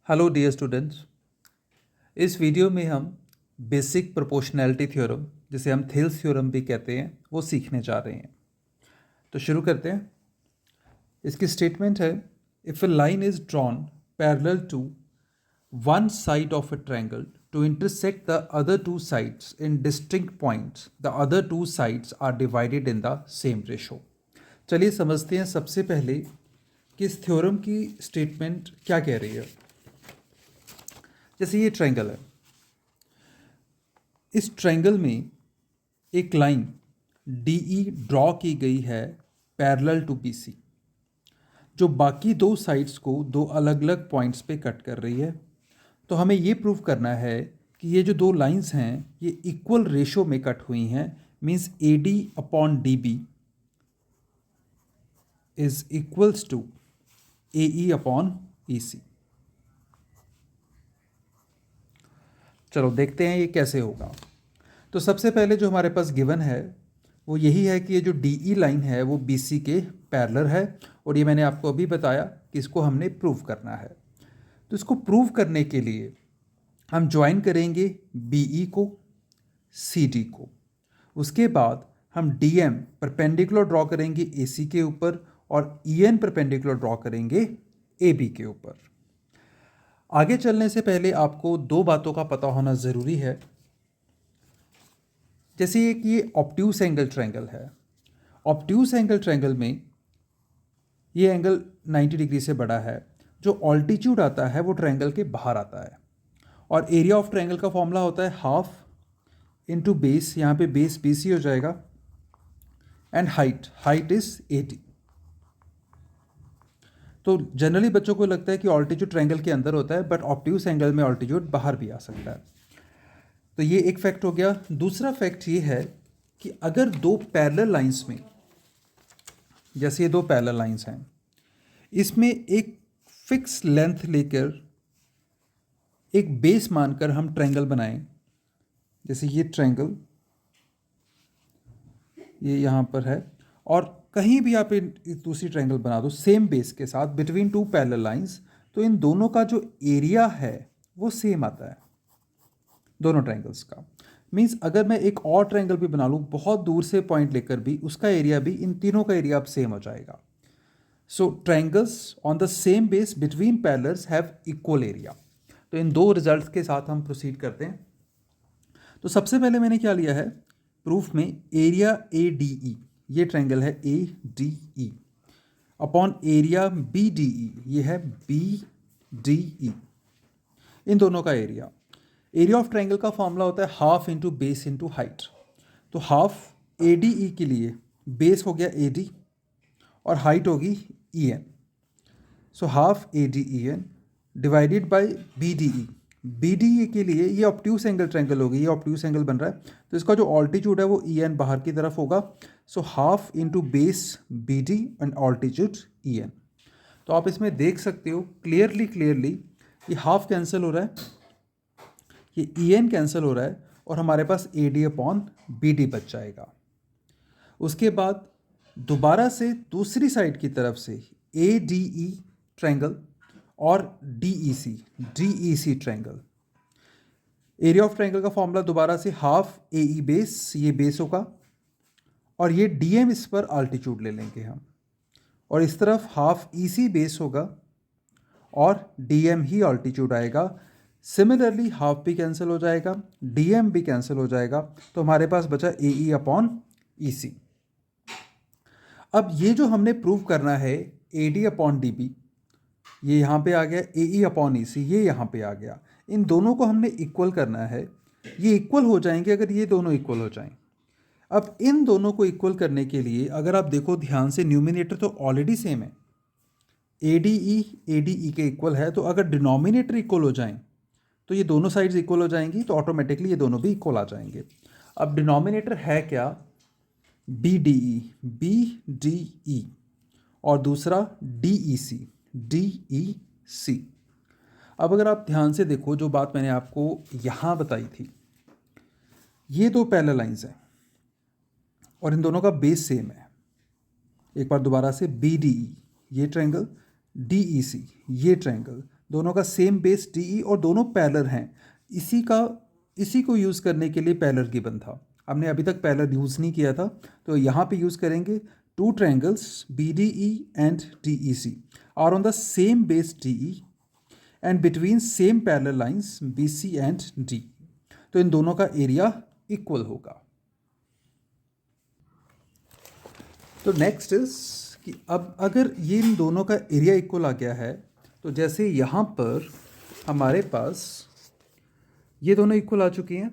Hello dear students. इस video में हम बेसिक प्रोपोर्शनैलिटी थ्योरम, जिसे हम थेल्स थ्योरम भी कहते हैं, वो सीखने जा रहे हैं। तो शुरू करते हैं। इसकी स्टेटमेंट है, if a line is drawn parallel to one side of a triangle to intersect the other two sides in distinct points, the other two sides are divided in the same ratio. चलिए समझते हैं सबसे पहले कि इस theorem की statement क्या कह रही है। जैसे ये ट्रायंगल है, इस ट्रायंगल में एक लाइन DE ड्रॉ की गई है पैरेलल टू BC, जो बाकी दो साइड्स को दो अलग अलग पॉइंट्स पे कट कर रही है। तो हमें ये प्रूव करना है कि ये जो दो लाइंस हैं ये इक्वल रेशो में कट हुई हैं, means AD upon DB is equals to AE upon EC। चलो देखते हैं ये कैसे होगा। तो सबसे पहले जो हमारे पास गिवन है वो यही है कि ये जो DE लाइन है वो BC के पैरेलल है, और ये मैंने आपको अभी बताया कि इसको हमने प्रूव करना है। तो इसको प्रूव करने के लिए हम ज्वाइन करेंगे BE को CD को। उसके बाद हम DM परपेंडिकुलर ड्रॉ करेंगे AC के ऊपर, और EN परपेंडिकुलर ड्रॉ करेंगे AB के ऊपर। आगे चलने से पहले आपको दो बातों का पता होना ज़रूरी है। जैसे एक ये ऑब्ट्यूस एंगल ट्रायंगल है। ऑब्ट्यूस एंगल ट्रायंगल में ये एंगल 90 डिग्री से बड़ा है। जो ऑल्टीट्यूड आता है वो ट्रायंगल के बाहर आता है, और एरिया ऑफ ट्रायंगल का फॉर्मूला होता है हाफ इंटू बेस, यहाँ पे बेस BC हो जाएगा, एंड हाइट इज 80। तो जनरली बच्चों को लगता है कि ऑल्टीट्यूड ट्रायंगल के अंदर होता है, बट ऑब्ट्यूस एंगल में ऑल्टीट्यूड बाहर भी आ सकता है। तो ये एक फैक्ट हो गया। दूसरा फैक्ट ये है कि अगर दो पैरेलल लाइंस में, जैसे ये दो पैरेलल लाइंस हैं, इसमें एक फिक्स लेंथ लेकर एक बेस मानकर हम ट्रायंगल बनाएं, जैसे ये ट्रायंगल ये यहाँ पर है, और कहीं भी आप दूसरी ट्रायंगल बना दो सेम बेस के साथ बिटवीन टू पैरेलल लाइंस, तो इन दोनों का जो एरिया है वो सेम आता है दोनों ट्रायंगल्स का। मीन्स अगर मैं एक और ट्रायंगल भी बना लूँ बहुत दूर से पॉइंट लेकर भी, उसका एरिया भी, इन तीनों का एरिया अब सेम हो जाएगा। So triangles on the same base between parallels have equal area. तो इन दो रिजल्ट्स के साथ हम प्रोसीड करते हैं। तो सबसे पहले मैंने क्या लिया है प्रूफ में, एरिया ADE, ये ट्रायंगल है ADE अपॉन एरिया BDE, ये है BDE। इन दोनों का एरिया ऑफ ट्रायंगल का फॉर्मूला होता है half into base into height. तो हाफ ADE के लिए बेस हो गया AD और हाइट होगी EN। So half ADEN divided by BDE। BDE के लिए ये ऑब्ट्यूस एंगल ट्रायंगल होगी, ये ऑब्ट्यूस एंगल बन रहा है, तो इसका जो ऑल्टीट्यूड है वो EN बाहर की तरफ होगा। So half into base BD and altitude EN। तो आप इसमें देख सकते हो क्लियरली ये हाफ कैंसिल हो रहा है, ये EN कैंसिल हो रहा है, और हमारे पास AD अपॉन BD बच जाएगा। उसके बाद दोबारा से दूसरी साइड की तरफ से ADE ट्रायंगल और DEC triangle. Area of triangle का फॉर्मूला दोबारा से हाफ AE बेस, ये बेस होगा, और ये DM इस पर अल्टीट्यूड ले लेंगे हम, और इस तरफ हाफ EC बेस होगा और DM ही अल्टीट्यूड आएगा। सिमिलरली हाफ भी कैंसिल हो जाएगा, DM भी कैंसिल हो जाएगा, तो हमारे पास बचा AE अपॉन EC। अब ये जो हमने प्रूव करना है AD अपॉन DB, ये यहाँ पे आ गया, AE अपॉन EC ये यहाँ पे आ गया। इन दोनों को हमने इक्वल करना है। ये इक्वल हो जाएंगे अगर ये दोनों इक्वल हो जाएं। अब इन दोनों को इक्वल करने के लिए अगर आप देखो ध्यान से, न्यूमिनेटर तो ऑलरेडी सेम है, ADE के इक्वल है, तो अगर डिनोमिनेटर इक्वल हो जाएं तो ये दोनों साइड्स इक्वल हो जाएंगी, तो ऑटोमेटिकली ये दोनों भी इक्वल आ जाएंगे। अब डिनोमिनेटर है क्या, BDE और दूसरा DEC। अब अगर आप ध्यान से देखो जो बात मैंने आपको यहाँ बताई थी, ये दो पैरेलल लाइंस हैं और इन दोनों का बेस सेम है। एक बार दोबारा से BDE ये ट्रायंगल, DEC ये ट्रायंगल, दोनों का सेम बेस DE और दोनों पैरेलल हैं। इसी को यूज़ करने के लिए पैरेलल गिवन था। हमने अभी तक पैरेलल यूज़ नहीं किया था, तो यहाँ पे यूज़ करेंगे। Two triangles BDE and DEC are on the same base DE and between same parallel lines BC and D, तो इन दोनों का एरिया इक्वल होगा। तो नेक्स्ट इज कि अब अगर ये इन दोनों का एरिया इक्वल आ गया है, तो जैसे यहाँ पर हमारे पास ये दोनों इक्वल आ चुकी हैं,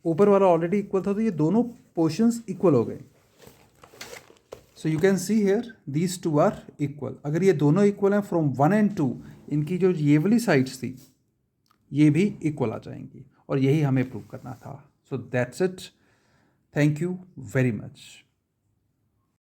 ऊपर वाला ऑलरेडी इक्वल था, तो ये दोनों पोर्शंस इक्वल हो गए। So you can see here these two are equal. अगर ये दोनों इक्वल हैं फ्रॉम 1 and 2, इनकी जो ये वाली साइड्स थी ये भी इक्वल आ जाएंगी, और यही हमें प्रूव करना था। So that's it. Thank you very much.